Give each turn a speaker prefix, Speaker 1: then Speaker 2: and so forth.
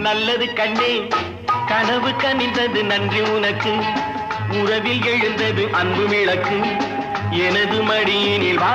Speaker 1: நல்லது கண்ணே கனவு கனிந்தது நன்றி உனக்கு உறவில் எழுந்தது அன்பு விளக்கு எனது மடியினில் வா